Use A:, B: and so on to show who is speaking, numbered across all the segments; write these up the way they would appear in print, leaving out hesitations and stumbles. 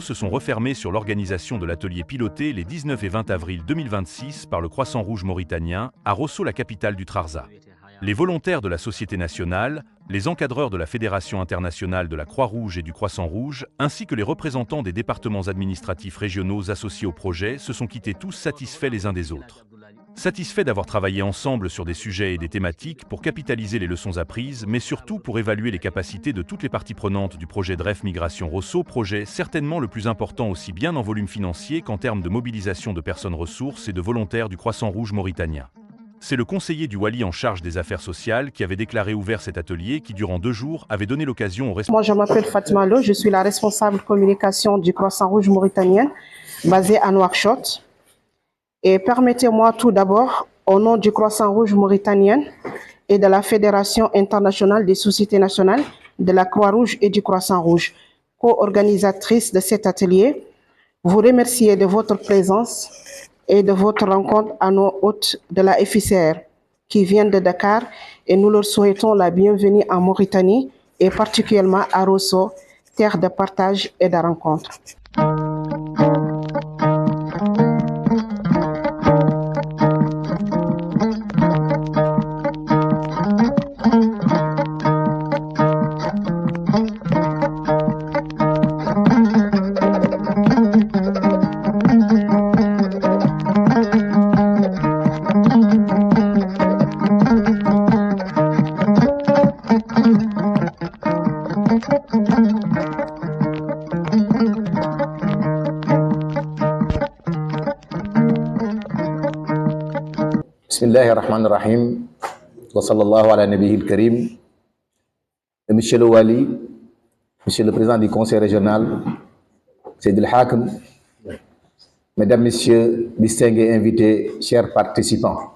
A: se sont refermés sur l'organisation de l'atelier piloté les 19 et 20 avril 2026 par le Croissant Rouge mauritanien à Rosso, la capitale du Trarza. Les volontaires de la Société nationale, les encadreurs de la Fédération internationale de la Croix-Rouge et du Croissant Rouge, ainsi que les représentants des départements administratifs régionaux associés au projet se sont quittés tous satisfaits les uns des autres. Satisfaits d'avoir travaillé ensemble sur des sujets et des thématiques pour capitaliser les leçons apprises, mais surtout pour évaluer les capacités de toutes les parties prenantes du projet DREF Migration Rosso, projet certainement le plus important aussi bien en volume financier qu'en termes de mobilisation de personnes ressources et de volontaires du Croissant Rouge mauritanien. C'est le conseiller du Wali en charge des affaires sociales qui avait déclaré ouvert cet atelier qui, durant 2 jours, avait donné l'occasion aux responsables.
B: Moi, je m'appelle Fatima Lo, je suis la responsable communication du Croissant Rouge mauritanien, basée à Nouakchott. Et permettez-moi tout d'abord, au nom du Croissant Rouge mauritanien et de la Fédération internationale des sociétés nationales de la Croix-Rouge et du Croissant Rouge, co-organisatrice de cet atelier, vous remercier de votre présence et de votre rencontre à nos hôtes de la FICR qui viennent de Dakar, et nous leur souhaitons la bienvenue en Mauritanie et particulièrement à Rosso, terre de partage et de rencontre.
C: Bismillahirrahmanirrahim. Wa sallallahu ala nabiyil karim. Monsieur le Wali, Monsieur le Président du Conseil régional, Seyd El Hakem, Mesdames, Messieurs, distingués invités, chers participants.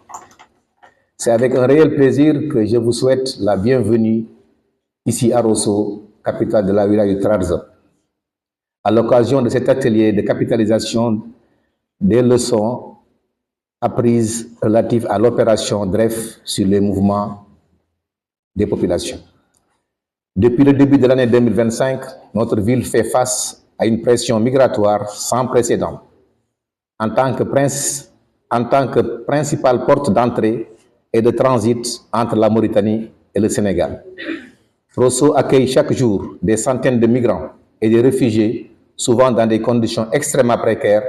C: C'est avec un réel plaisir que je vous souhaite la bienvenue ici à Rosso, capitale de la wilaya du Trarza, à l'occasion de cet atelier de capitalisation des leçons apprises relatives à l'opération DREF sur les mouvements des populations. Depuis le début de l'année 2025, notre ville fait face à une pression migratoire sans précédent. En tant que principale porte d'entrée et de transit entre la Mauritanie et le Sénégal, Rosso accueille chaque jour des centaines de migrants et des réfugiés, souvent dans des conditions extrêmement précaires.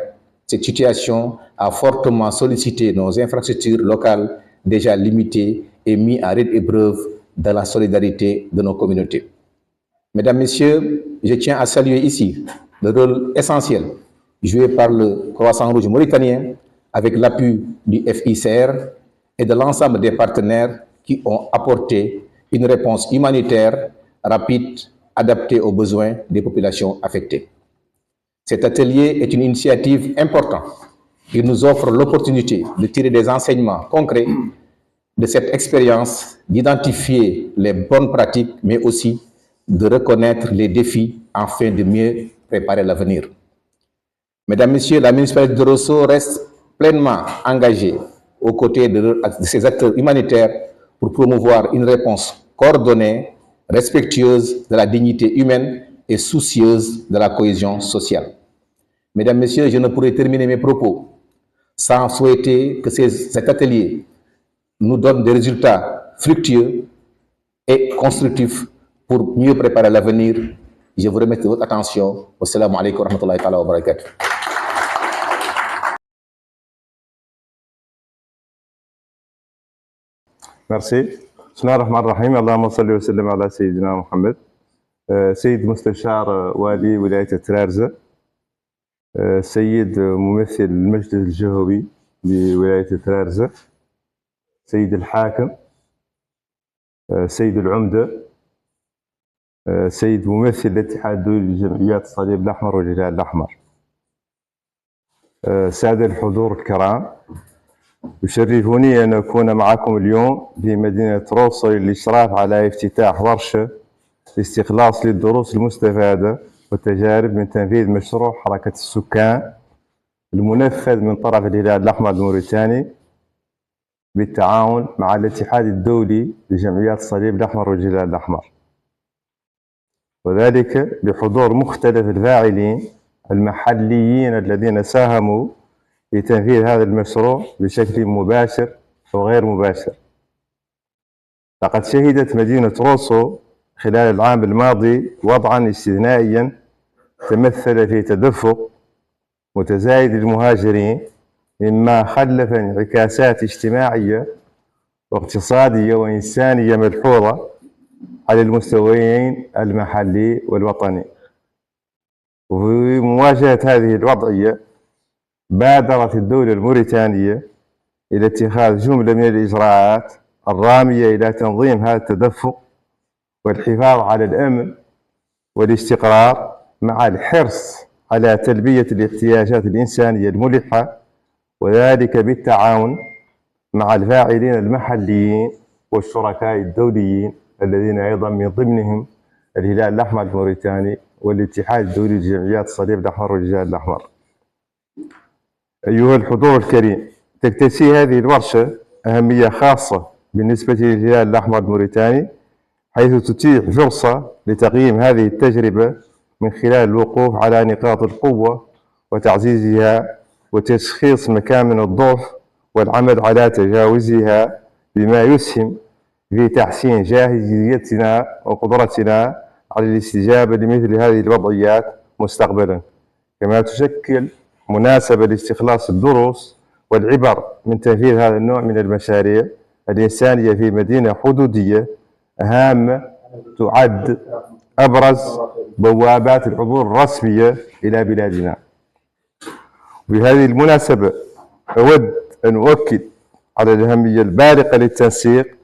C: Cette situation a fortement sollicité nos infrastructures locales déjà limitées et mis à rude épreuve dans la solidarité de nos communautés. Mesdames, Messieurs, je tiens à saluer ici le rôle essentiel joué par le Croissant Rouge mauritanien avec l'appui du FICR et de l'ensemble des partenaires qui ont apporté une réponse humanitaire rapide, adaptée aux besoins des populations affectées. Cet atelier est une initiative importante. Il nous offre l'opportunité de tirer des enseignements concrets de cette expérience, d'identifier les bonnes pratiques, mais aussi de reconnaître les défis afin de mieux préparer l'avenir. Mesdames, Messieurs, la municipalité de Rosso reste pleinement engagée aux côtés de ces acteurs humanitaires pour promouvoir une réponse coordonnée, respectueuse de la dignité humaine et soucieuse de la cohésion sociale. Mesdames, Messieurs, je ne pourrais terminer mes propos sans souhaiter que cet atelier nous donne des résultats fructueux et constructifs pour mieux préparer l'avenir. Je vous remercie de votre attention. Wassalamu alaikum wa rahmatullahi wa barakatuh.
D: Merci. Bismillahirrahmanirrahim. Allahumma salli wa sallim ala Sayyidina Muhammad. سيد مستشار والي ولاية الترارزة، سيد ممثل المجلس الجهوي لولاية الترارزة، سيد الحاكم، سيد العمدة، سيد ممثل الاتحاد الدولي لجمعيات الصليب الأحمر والهلال الأحمر، سادة الحضور الكرام، يشرفني أن أكون معكم اليوم في مدينة روسو للإشراف على افتتاح ورشة استخلاص للدروس المستفادة والتجارب من تنفيذ مشروع حركة السكان المنفذ من طرف الهلال الأحمر الموريتاني بالتعاون مع الاتحاد الدولي لجمعيات الصليب الأحمر والهلال الأحمر، وذلك بحضور مختلف الفاعلين المحليين الذين ساهموا في تنفيذ هذا المشروع بشكل مباشر وغير مباشر. لقد شهدت مدينة روسو خلال العام الماضي وضعاً استثنائياً تمثل في تدفق متزايد للمهاجرين، مما خلف انعكاسات اجتماعية واقتصادية وإنسانية ملحوظة على المستويين المحلي والوطني. وفي مواجهة هذه الوضعية بادرت الدولة الموريتانية إلى اتخاذ جملة من الإجراءات الرامية إلى تنظيم هذا التدفق والحفاظ على الأمن والاستقرار، مع الحرص على تلبية الاحتياجات الإنسانية الملحة، وذلك بالتعاون مع الفاعلين المحليين والشركاء الدوليين الذين أيضا من ضمنهم الهلال الأحمر الموريتاني والاتحاد الدولي لجمعيات الصليب الأحمر والهلال الأحمر. أيها الحضور الكريم، تكتسي هذه الورشة أهمية خاصة بالنسبة للهلال الأحمر الموريتاني، حيث تتيح فرصة لتقييم هذه التجربة من خلال الوقوف على نقاط القوة وتعزيزها وتشخيص مكامن الضعف والعمل على تجاوزها، بما يسهم في تحسين جاهزيتنا وقدرتنا على الاستجابة لمثل هذه الوضعيات مستقبلا. كما تشكل مناسبة لاستخلاص الدروس والعبر من تنفيذ هذا النوع من المشاريع الإنسانية في مدينة حدودية هامة تعد أبرز بوابات العبور الرسمية إلى بلادنا. بهذه المناسبة أود أن أؤكد على الأهمية البالغة للتنسيق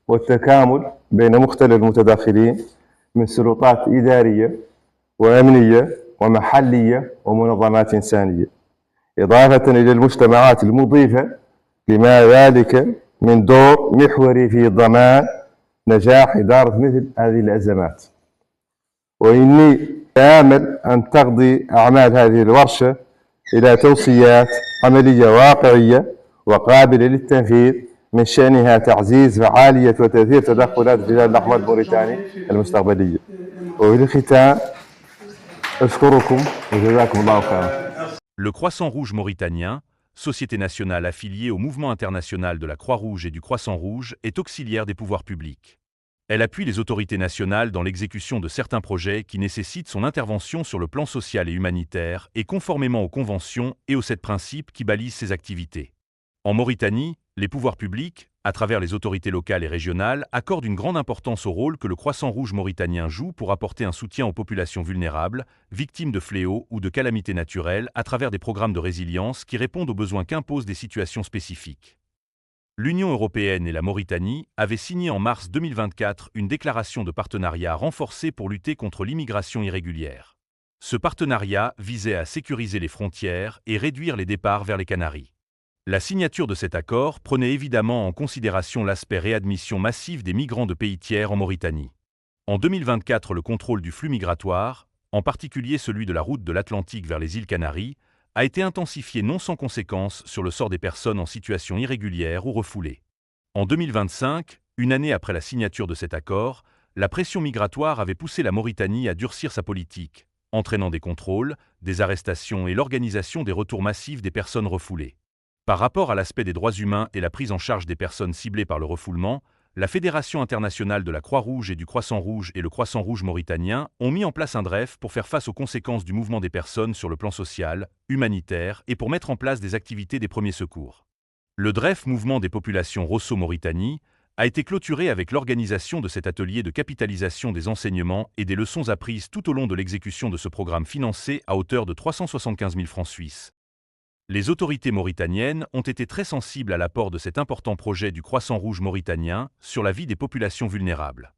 D: والتكامل بين مختلف المتداخلين من سلطات إدارية وأمنية ومحلية ومنظمات إنسانية، إضافة إلى المجتمعات المضيفة، لما ذلك من دور محوري في ضمان نجاح إدارة مثل هذه الأزمات. وإني آمل أن تقضي أعمال هذه الورشة إلى توصيات عملية واقعية وقابلة للتنفيذ من شأنها تعزيز فعالية وتأثير تدخلات الهلال الأحمر الموريتاني المستقبلية. وفي الختام أشكركم وجزاكم الله خيرا.
A: Le Croissant Rouge mauritanien, société nationale affiliée au mouvement international de la Croix-Rouge et du Croissant-Rouge, est auxiliaire des pouvoirs publics. Elle appuie les autorités nationales dans l'exécution de certains projets qui nécessitent son intervention sur le plan social et humanitaire et conformément aux conventions et aux 7 principes qui balisent ses activités. En Mauritanie, les pouvoirs publics, à travers les autorités locales et régionales, accordent une grande importance au rôle que le Croissant Rouge mauritanien joue pour apporter un soutien aux populations vulnérables, victimes de fléaux ou de calamités naturelles, à travers des programmes de résilience qui répondent aux besoins qu'imposent des situations spécifiques. L'Union européenne et la Mauritanie avaient signé en mars 2024 une déclaration de partenariat renforcée pour lutter contre l'immigration irrégulière. Ce partenariat visait à sécuriser les frontières et réduire les départs vers les Canaries. La signature de cet accord prenait évidemment en considération l'aspect réadmission massive des migrants de pays tiers en Mauritanie. En 2024, le contrôle du flux migratoire, en particulier celui de la route de l'Atlantique vers les îles Canaries, a été intensifié non sans conséquence sur le sort des personnes en situation irrégulière ou refoulées. En 2025, une année après la signature de cet accord, la pression migratoire avait poussé la Mauritanie à durcir sa politique, entraînant des contrôles, des arrestations et l'organisation des retours massifs des personnes refoulées. Par rapport à l'aspect des droits humains et la prise en charge des personnes ciblées par le refoulement, la Fédération internationale de la Croix-Rouge et du Croissant-Rouge et le Croissant-Rouge mauritanien ont mis en place un DREF pour faire face aux conséquences du mouvement des personnes sur le plan social, humanitaire et pour mettre en place des activités des premiers secours. Le DREF Mouvement des populations Rosso-Mauritanie a été clôturé avec l'organisation de cet atelier de capitalisation des enseignements et des leçons apprises tout au long de l'exécution de ce programme financé à hauteur de 375 000 francs suisses. Les autorités mauritaniennes ont été très sensibles à l'apport de cet important projet du Croissant Rouge mauritanien sur la vie des populations vulnérables.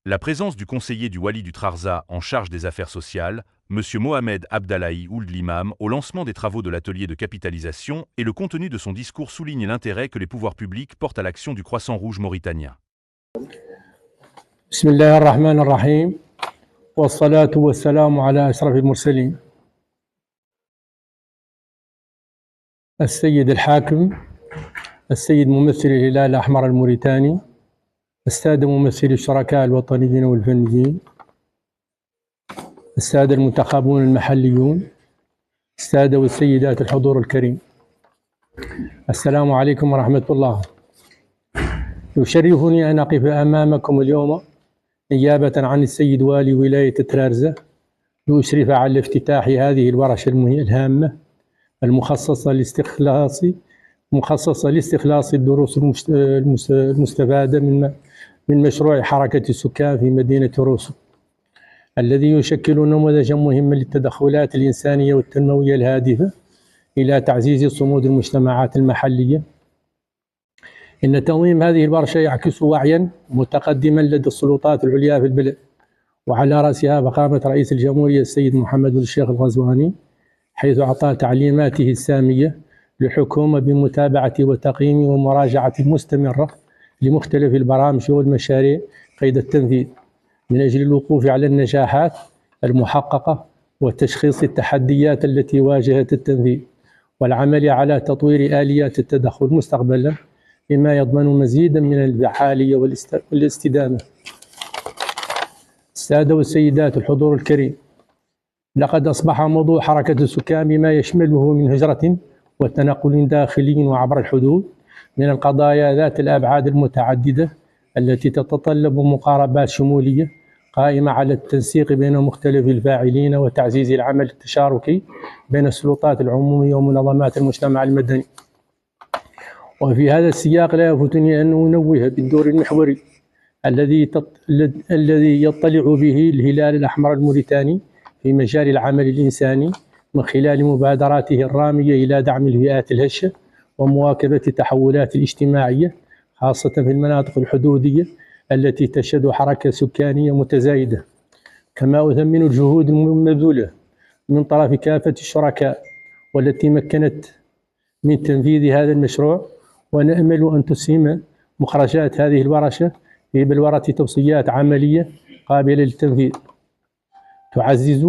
A: La présence du conseiller du Wali du Trarza en charge des affaires sociales, M. Mohamed Abdallahi Ould Limam, au lancement des travaux de l'atelier de capitalisation et le contenu de son discours souligne l'intérêt que les pouvoirs publics portent à l'action du Croissant Rouge mauritanien.
E: Bismillahirrahmanirrahim. Wassalatu wassalamu ala ashrafil mursalin. السيد الحاكم، السيد ممثل الهلال الأحمر الموريتاني، السادة ممثلي الشركاء الوطنيين والفنيين، السادة المنتخبون المحليون، السادة والسيدات الحضور الكريم، السلام عليكم ورحمة الله. يشرفني أن أقف أمامكم اليوم نيابة عن السيد والي ولاية طرارزة لأشرف على افتتاح هذه الورشة الهامة المخصصة لاستخلاص الدروس المستفادة من مشروع حركة السكان في مدينة روسو، الذي يشكل نموذجا مهما للتدخلات الإنسانية والتنموية الهادفة إلى تعزيز صمود المجتمعات المحلية. إن تنظيم هذه الورشة يعكس وعيا متقدما لدى السلطات العليا في البلد، وعلى رأسها فخامة رئيس الجمهورية السيد محمد بن الشيخ الغزواني، حيث أعطى تعليماته السامية للحكومة بمتابعة وتقييم ومراجعة مستمرة لمختلف البرامج والمشاريع قيد التنفيذ، من أجل الوقوف على النجاحات المحققة وتشخيص التحديات التي واجهت التنفيذ، والعمل على تطوير آليات التدخل مستقبلا بما يضمن مزيدا من الفعالية والاستدامة. السادة والسيدات الحضور الكريم، لقد أصبح موضوع حركة السكان بما يشمله من هجرة وتنقل داخلي وعبر الحدود من القضايا ذات الأبعاد المتعددة التي تتطلب مقاربات شمولية قائمة على التنسيق بين مختلف الفاعلين وتعزيز العمل التشاركي بين السلطات العمومية ومنظمات المجتمع المدني. وفي هذا السياق لا يفوتني أن أنوه بالدور المحوري الذي يطلع به الهلال الأحمر الموريتاني في مجال العمل الإنساني من خلال مبادراته الرامية إلى دعم الفئات الهشة ومواكبة التحولات الاجتماعية، خاصة في المناطق الحدودية التي تشهد حركة سكانية متزايدة. كما أثمن الجهود المبذولة من طرف كافة الشركاء والتي مكنت من تنفيذ هذا المشروع، ونأمل أن تسهم مخرجات هذه الورشة في بلورة توصيات عملية قابلة للتنفيذ تعزز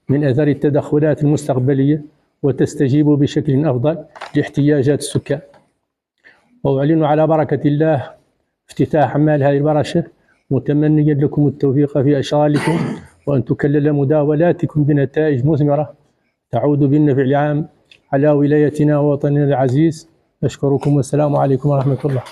E: من أثر التدخلات المستقبلية وتستجيب بشكل أفضل لاحتياجات السكان. وأعلن على بركة الله افتتاح أعمال هذه الورشة، متمنيا لكم التوفيق في أشغالكم، وأن تكلل مداولاتكم بنتائج مثمرة تعود بالنفع العام على ولايتنا ووطننا العزيز. أشكركم والسلام عليكم ورحمة الله.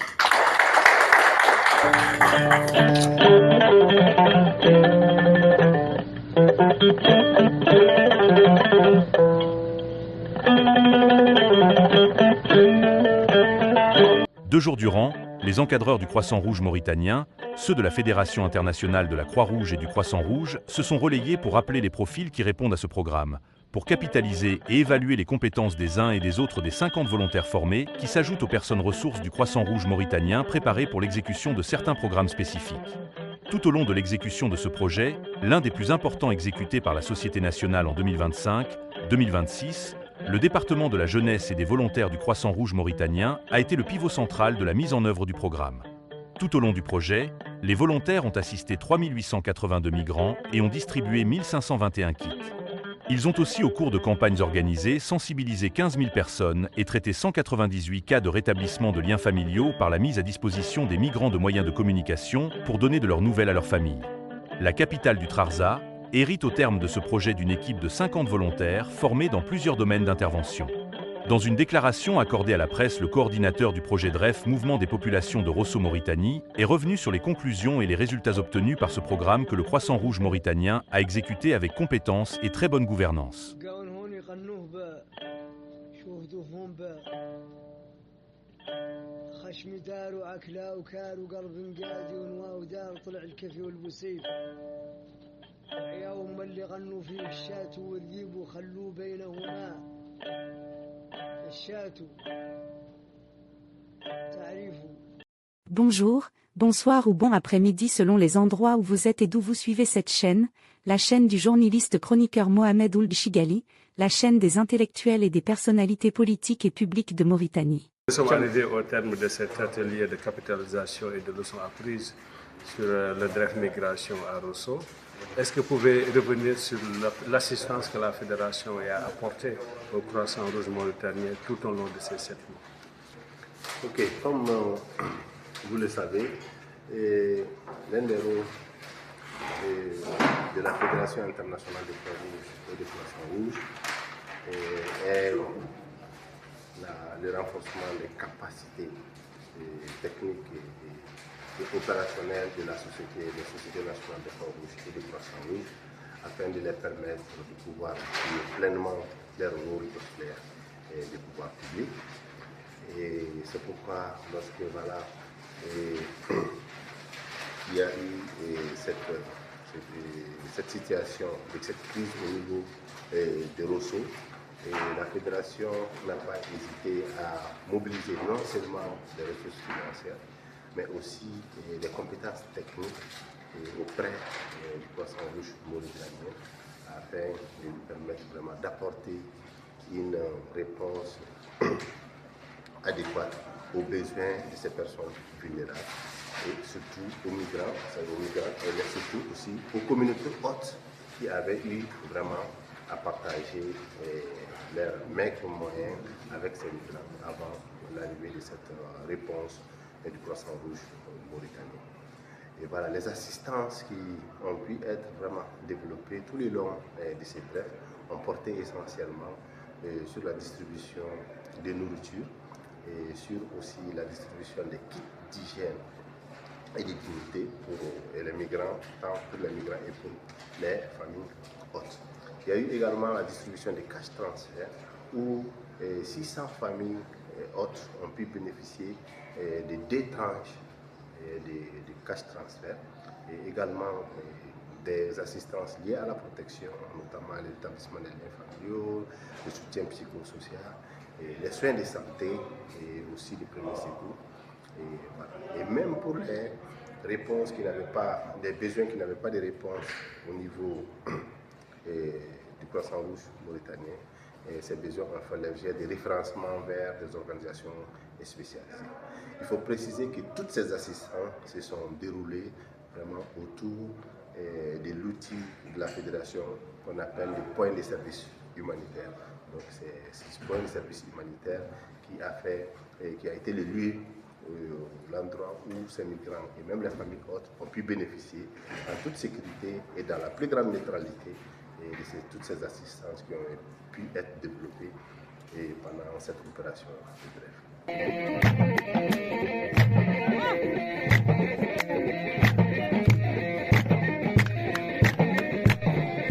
A: Deux jours durant, les encadreurs du Croissant Rouge mauritanien, ceux de la Fédération internationale de la Croix-Rouge et du Croissant Rouge, se sont relayés pour rappeler les profils qui répondent à ce programme, pour capitaliser et évaluer les compétences des uns et des autres des 50 volontaires formés qui s'ajoutent aux personnes ressources du Croissant Rouge mauritanien préparées pour l'exécution de certains programmes spécifiques. Tout au long de l'exécution de ce projet, l'un des plus importants exécutés par la Société nationale en 2025-2026, le département de la jeunesse et des volontaires du Croissant Rouge mauritanien a été le pivot central de la mise en œuvre du programme. Tout au long du projet, les volontaires ont assisté 3882 migrants et ont distribué 1521 kits. Ils ont aussi, au cours de campagnes organisées, sensibilisé 15 000 personnes et traité 198 cas de rétablissement de liens familiaux par la mise à disposition des migrants de moyens de communication pour donner de leurs nouvelles à leurs familles. La capitale du Trarza hérite au terme de ce projet d'une équipe de 50 volontaires formés dans plusieurs domaines d'intervention. Dans une déclaration accordée à la presse, le coordinateur du projet DREF, Mouvement des populations de Rosso-Mauritanie, est revenu sur les conclusions et les résultats obtenus par ce programme que le Croissant Rouge mauritanien a exécuté avec compétence et très bonne gouvernance.
F: Bonjour, bonsoir ou bon après-midi selon les endroits où vous êtes et d'où vous suivez cette chaîne, la chaîne du journaliste chroniqueur Mohamed Ould Chigali, la chaîne des intellectuels et des personnalités politiques et publiques de Mauritanie.
G: Nous sommes arrivés au terme de cet atelier de capitalisation et de leçons apprises sur le DREF Migration à Rosso. Est-ce que vous pouvez revenir sur l'assistance que la Fédération a apportée au Croissant Rouge mauritanien tout au long de ces 7 mois?
H: Ok, comme vous le savez, l'un des rôles de la Fédération internationale de Croix-Rouge et de Croissant-Rouge est le renforcement des capacités techniques et opérationnelles de la Société nationale de Croix-Rouge et de Croissant-Rouge afin de les permettre de pouvoir jouer pleinement leur rôle de plaire des pouvoirs publics. Et c'est pourquoi lorsque il y a eu cette situation, cette crise au niveau de Rosso, et la fédération n'a pas hésité à mobiliser non seulement des ressources financières, mais aussi des compétences techniques auprès du Croissant-Rouge mauritanien afin de lui permettre vraiment d'apporter une réponse adéquate aux besoins de ces personnes vulnérables et surtout aux migrants, et surtout aussi aux communautés hautes qui avaient eu vraiment à partager leurs maigres moyens avec ces migrants avant l'arrivée de cette réponse du Croissant-Rouge mauritanien. Et voilà, les assistances qui ont pu être vraiment développées tout le long de ces brefs ont porté essentiellement sur la distribution de nourriture et sur aussi la distribution des kits d'hygiène et de dignité pour les migrants, tant pour les migrants et pour les familles hautes. Il y a eu également la distribution des cash transferts où 600 familles hautes ont pu bénéficier de 2 tranches de cash transferts et également des assistances liées à la protection, notamment l'établissement des liens familiaux, le soutien psychosocial, et les soins de santé et aussi les premiers secours. Et, voilà. Et même pour les réponses qui n'avaient pas, des besoins qui n'avaient pas de réponse au niveau du Croissant-Rouge mauritanien, ces besoins ont fait l'objet de référencement vers des organisations spécialisées. Il faut préciser que toutes ces assistances se sont déroulées vraiment autour de l'outil de la fédération qu'on appelle le point de service humanitaire. Donc c'est ce point de service humanitaire qui a été le lieu, l'endroit où ces migrants et même les familles hautes ont pu bénéficier en toute sécurité et dans la plus grande neutralité de toutes ces assistances qui ont pu être développées pendant cette opération de bref.